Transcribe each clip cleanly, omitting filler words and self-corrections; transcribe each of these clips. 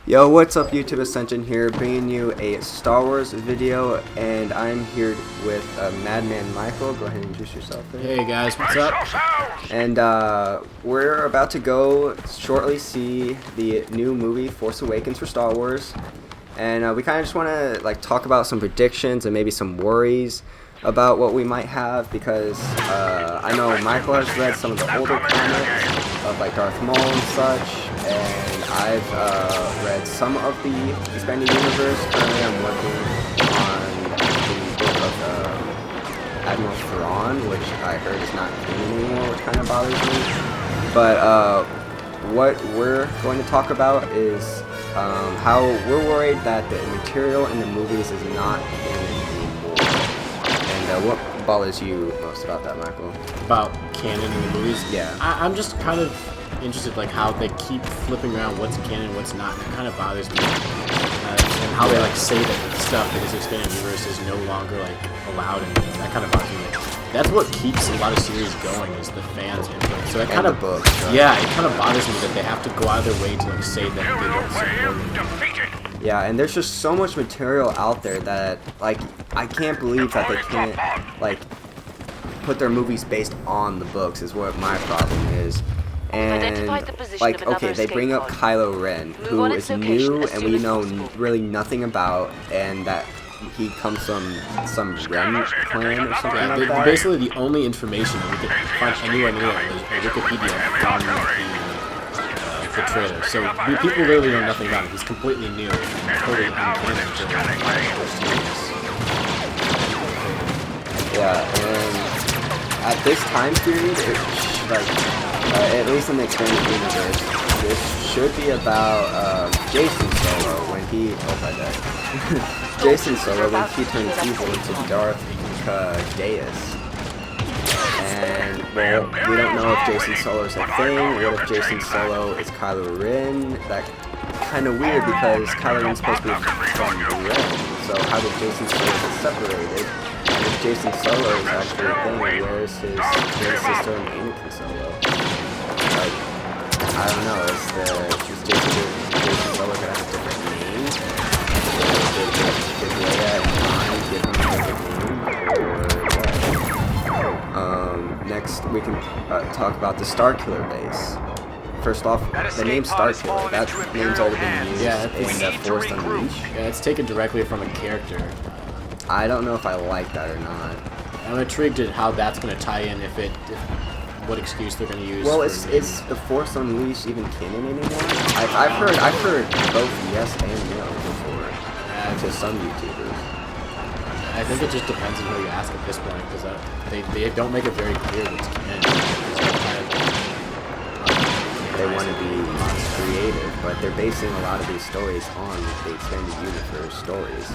Yo, what's up YouTube? Ascension here, bringing you a Star Wars video, and I'm here with Madman Michael. Go ahead and introduce yourself there. Hey guys, what's up? And we're about to go shortly see the new movie Force Awakens for Star Wars, and we kind of just want to talk about some predictions and maybe some worries about what we might have, because I know Michael has read some of the older comics of Darth Maul and such, and I've read some of the expanded universe. Currently I'm working on the book of Admiral Thrawn, which I heard is not canon anymore, which kind of bothers me. But what we're going to talk about is how we're worried that the material in the movies is not canon anymore. And what bothers you most about that, Michael? About canon in the movies? Yeah. I'm just kind of interested, how they keep flipping around what's canon, what's not. And it kind of bothers me. And how they say that stuff in this expanded universe is no longer allowed, and that kind of bothers me. That's what keeps a lot of series going, is the fans' input. So that kind of books. Yeah, it kind of bothers me that they have to go out of their way to say that they don't support it. Yeah, and there's just so much material out there that I can't believe that they can't put their movies based on the books is what my problem is. And okay, they bring up Kylo Ren, who is new and we know really nothing about, and that he comes from some Ren clan or something like that. Basically, the only information that we could find anywhere near it was Wikipedia on the trailer. So people literally know nothing about it. He's completely new, totally uncanon to the first series. Yeah, and at this time period, it at least in the expanded universe, this should be about Jason Solo when he Jason Solo when he turns evil into Darth Caedus. And well, we don't know if Jason Solo is a thing. What if Jason Solo is Kylo Ren? That's kind of weird because Kylo Ren's supposed to be from Ren. So how did Jason Solo get separated? And if Jason Solo is actually a thing, where's his sister and Anakin Solo? I don't know. Is Jason Solo gonna have different names? Did Leia and Han give him a different name, or what? Next, we can talk about the Starkiller base. First off, the name Starkiller, that name's already been used in Force Unleashed. Yeah, it's taken directly from a character. I don't know if I like that or not. I'm intrigued at how that's going to tie in, what excuse they're going to use. Well, is the Force Unleashed even canon anymore? I've heard both yes and no before to some YouTubers. I think it just depends on who you ask at this point, because they don't make it very clear what's canon. They want to be creative, but they're basing a lot of these stories on the expanded universe stories.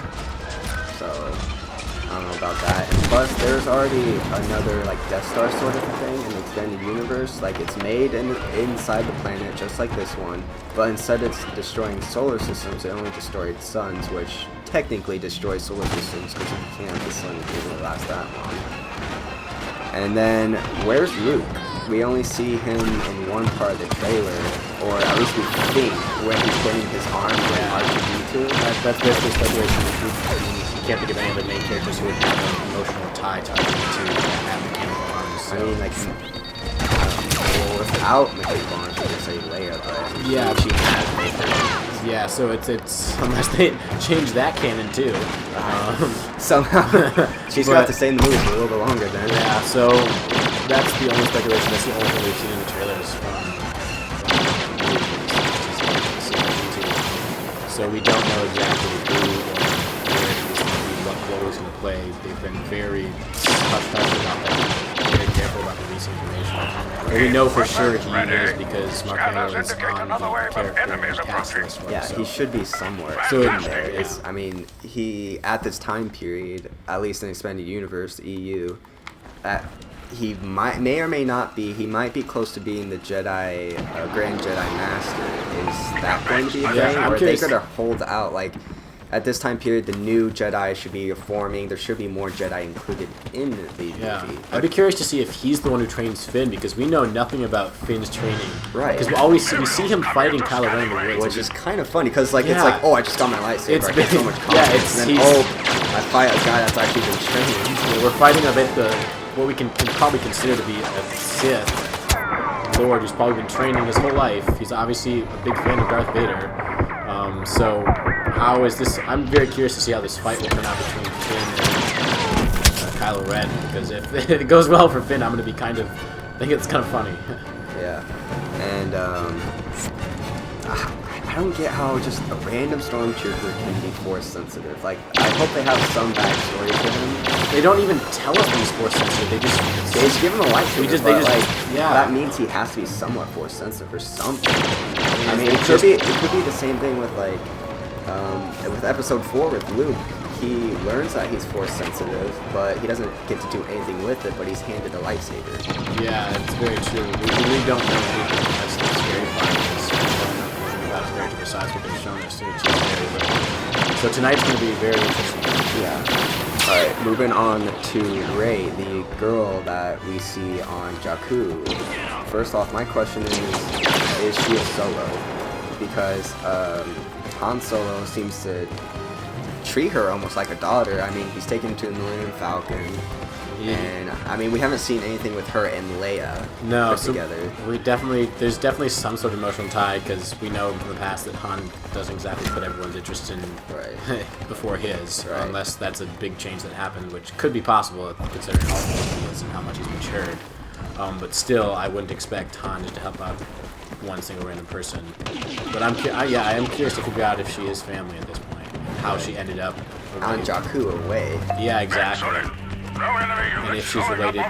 So I don't know about that. And plus, there's already another Death Star sort of thing in the extended universe. It's made inside the planet, just like this one, but instead it's destroying solar systems. It only destroyed suns, which technically destroys solar systems because if you can't, the sun doesn't last that long. And then where's Luke? We only see him in one part of the trailer, or at least we think, where he's putting his arm with R2-D2. That's basically speculation. You can't think of any of the main characters who would have an emotional tie to R2-D2 and have mechanical arms. So. I mean, without mechanical arms, you could say Leia, but yeah, she has mechanical arms. Yeah, so it's unless they change that canon too. Somehow she's got to stay in the movie for a little bit longer then. Yeah, so that's the only speculation. That's the only thing we've seen in the trailers from so we don't know exactly who or where he's going to be, what role he's going to play. They've been very hush-hush about that, very careful about releasing information. But we know for sure he is, because Mark Hamill is on the character cast list for it. Yeah, he should be somewhere so in there. I mean, he, at this time period, at least in the expanded universe, the EU, he may or may not be. He might be close to being the Jedi, Grand Jedi Master. Is that going to be a thing, or are they going to hold out? at this time period, the new Jedi should be forming. There should be more Jedi included in the movie. I'd be curious to see if he's the one who trains Finn, because we know nothing about Finn's training. Right. Because we see him fighting Kylo Ren in the woods. Which is kind of funny, because like, it's like, oh, I just got my lightsaber. I get so much confidence. Yeah, it's, and then, I fight a guy that's actually been trained. We're fighting a bit what we can probably consider to be a Sith Lord who's probably been training his whole life. He's obviously a big fan of Darth Vader. So how is this? I'm very curious to see how this fight will turn out between Finn and Kylo Ren, because if it goes well for Finn, I'm going to be I think it's kind of funny. Yeah, and I don't get how just a random stormtrooper can be force sensitive. Like, I hope they have some backstory to him. They don't even tell us he's force sensitive. They just give him a lightsaber. Yeah. That means he has to be somewhat force sensitive or something. I mean, it could be the same thing with like with Episode 4 with Luke. He learns that he's force sensitive, but he doesn't get to do anything with it. But he's handed a lightsaber. Yeah, it's very true. We really don't know anything. That's the scary part. About his character besides what they've shown us. So tonight's going to be very interesting. Yeah. Alright, moving on to Rey, the girl that we see on Jakku. First off, my question is she a Solo? Because Han Solo seems to treat her almost like a daughter. I mean, he's taken to the Millennium Falcon. And I mean, we haven't seen anything with her and Leia together. There's definitely some sort of emotional tie, because we know from the past that Han doesn't exactly put everyone's interest in before his, unless that's a big change that happened, which could be possible considering how old he is and how much he's matured. But still, I wouldn't expect Han just to help out one single random person. But I am curious to figure out if she is family at this point, how she ended up on Jakku away. Yeah, exactly. And if she's related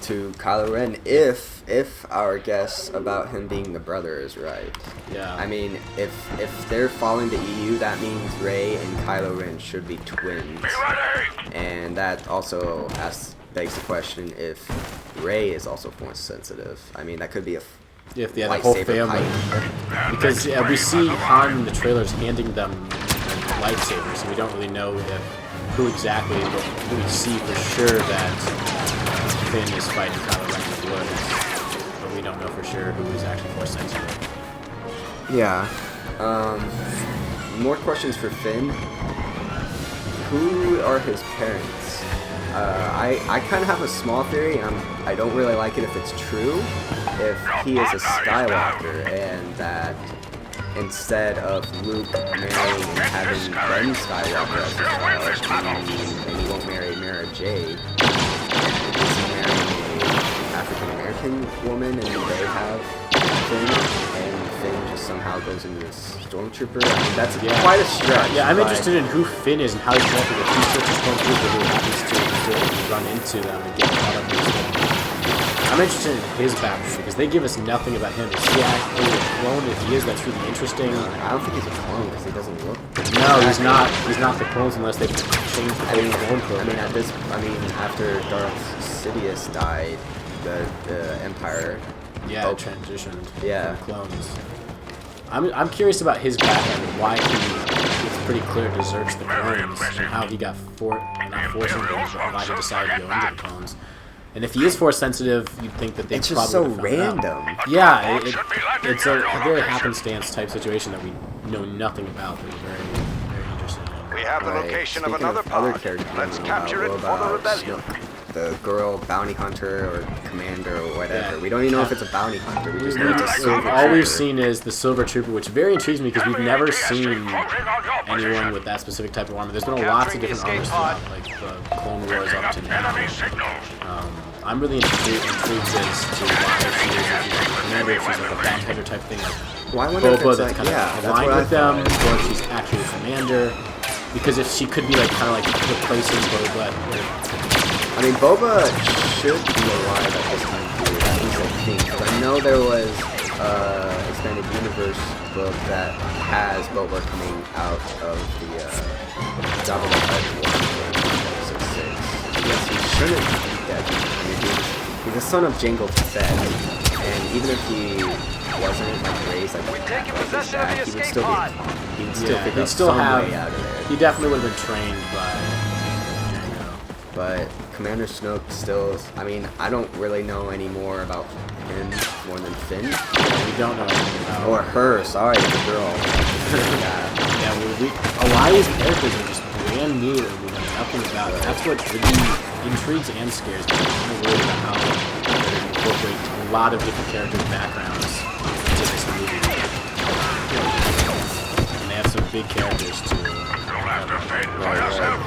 to Kylo Ren, if our guess about him being the brother is right. Yeah. I mean, if they're following the EU, that means Rey and Kylo Ren should be twins. And that also begs the question if Rey is also force sensitive. I mean, that could be the whole family. Because we see Han in the trailers handing them lightsabers, so we don't really know who exactly, but we see for sure that Finn is fighting Kylo Ren in the woods, but we don't know for sure who is actually force sensitive. Yeah. More questions for Finn. Who are his parents? I kind of have a small theory, and I don't really like it if it's true. If he is a Skywalker, and that instead of Luke marrying and having Ben Skywalker as his child, and he won't marry Mara Jade, is he marrying an African-American woman, and they have Finn, and Finn just somehow goes into this stormtrooper? I mean, that's quite a stretch. Yeah, I'm interested in who Finn is and how he's connected with he's such a stormtrooper who happens to run into them and get caught up in this. I'm interested in his background, because they give us nothing about him. Is he actually a clone? If he is, that's really interesting. I don't think he's a clone, because he doesn't look. No, he's not. He's not the clones unless they change the clone program. After Darth Sidious died, the Empire transitioned from clones. I'm curious about his background and why it's pretty clear deserts the clones and how he got not forced into them, but why he decided to go into the clones. And if he is force sensitive, you'd think that it's probably just so random. Yeah, it's a very happenstance type situation that we know nothing about. That we're very, very interested in. We have the location of another pod. Let's capture it for the rebellion. The girl bounty hunter or commander or whatever. We don't even know if it's a bounty hunter. We just know it's a silver trooper. All we've seen is the silver trooper, which very intrigues me because we've never seen anyone with that specific type of armor. There's been lots of different armors throughout, like the Clone Wars up to now. I'm really intrigued as to why she is a commander, if she's like a bounty hunter type thing, like Boba that's kind of aligned with them, or if she's actually a commander. Because if she could be like kind of like replacing Boba. I mean, Boba should be alive at this time period, at least I think. Because I know there was expanded universe book that has Boba coming out of the Jabba the Hutt War 666. Yes, he shouldn't be dead. I mean, he's the son of Jango Fett. and even if he wasn't like raised like that, he would still figure out some way out of there. He definitely would have been trained by. But Commander Snoke still, I mean, I don't really know any more about him more than Finn. Yeah, we don't know anything about or her, sorry, the girl. Yeah, a lot of these characters are just brand new and we know nothing about it. That's what really intrigues and scares me. I'm kind of worried about how they incorporate a lot of different characters' backgrounds into this movie. And they have some big characters too. Right.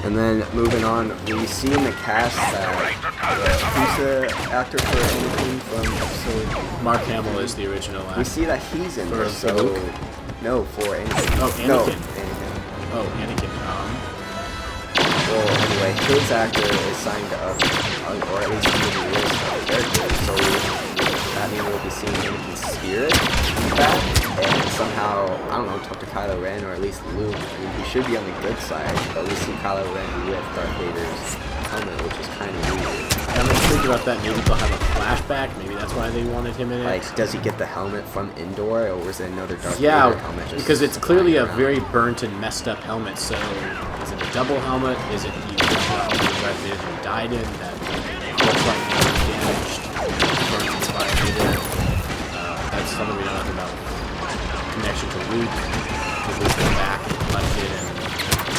And then moving on, we see in the cast that who's the actor for Anakin from episode? Mark Hamill is the original actor. We see that he's in there, so no, for Anakin. Oh, Anakin. No, Anakin. Oh, Anakin. Well, anyway, his actor is signed up, or at least he is a character, so that means we'll be seeing Anakin's spirit back. And somehow, I don't know, talk to Kylo Ren, or at least Luke. I mean, he should be on the good side, but we see Kylo Ren with Darth Vader's helmet, which is kind of weird. I'm thinking about that. Maybe they'll have a flashback. Maybe that's why they wanted him in it. Like, does he get the helmet from Endor, or was it another Darth Vader helmet? Yeah, because it's clearly a very burnt and messed up helmet. So, is it a double helmet? Is it the original helmet Darth Vader died in that looks like it was damaged, burnt by Vader? That's something we don't know about. Connection to Luke, to Luke go back and collect it and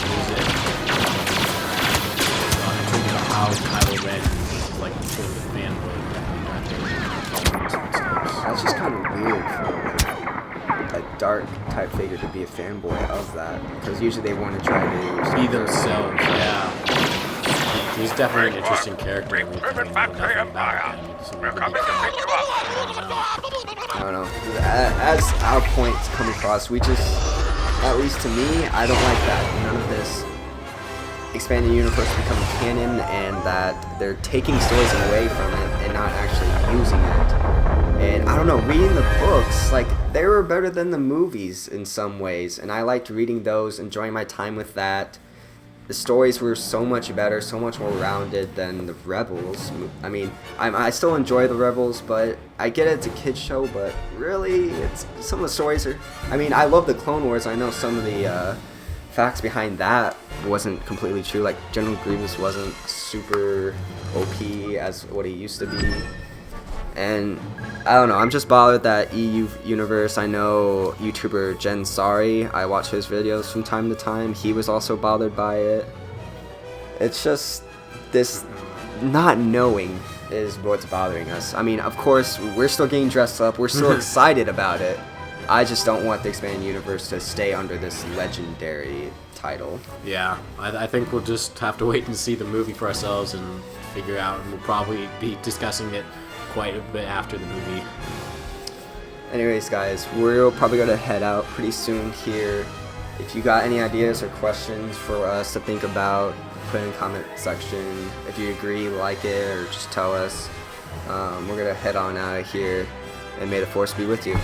use it. I'm thinking about how Kylo Ren is like sort of a fanboy. That's just kind of weird for a dark type figure to be a fanboy of that, because usually they want to try to be themselves. Yeah, he's definitely an interesting character. We know nothing about him, so we really I don't know. As our points come across, we just, at least to me, I don't like that none of this expanded universe become canon, and that they're taking stories away from it and not actually using it. And I don't know, reading the books, like, they were better than the movies in some ways, and I liked reading those, enjoying my time with that. The stories were so much better, so much more rounded than the Rebels. I mean, I still enjoy the Rebels, but I get it's a kid's show, but really, some of the stories are... I mean, I love the Clone Wars. I know some of the facts behind that wasn't completely true. Like, General Grievous wasn't super OP as what he used to be. And I don't know, I'm just bothered that EU universe. I know YouTuber Jen Sari, I watch his videos from time to time. He was also bothered by it. It's just this not knowing is what's bothering us. I mean, of course, we're still getting dressed up. We're still excited about it. I just don't want the expanded universe to stay under this legendary title. Yeah, I think we'll just have to wait and see the movie for ourselves and figure out, and we'll probably be discussing it quite a bit after the movie. Anyways, guys, we're probably going to head out pretty soon here. If you got any ideas or questions for us to think about, put in the comment section. If you agree, like it, or just tell us. We're going to head on out of here, and may the Force be with you.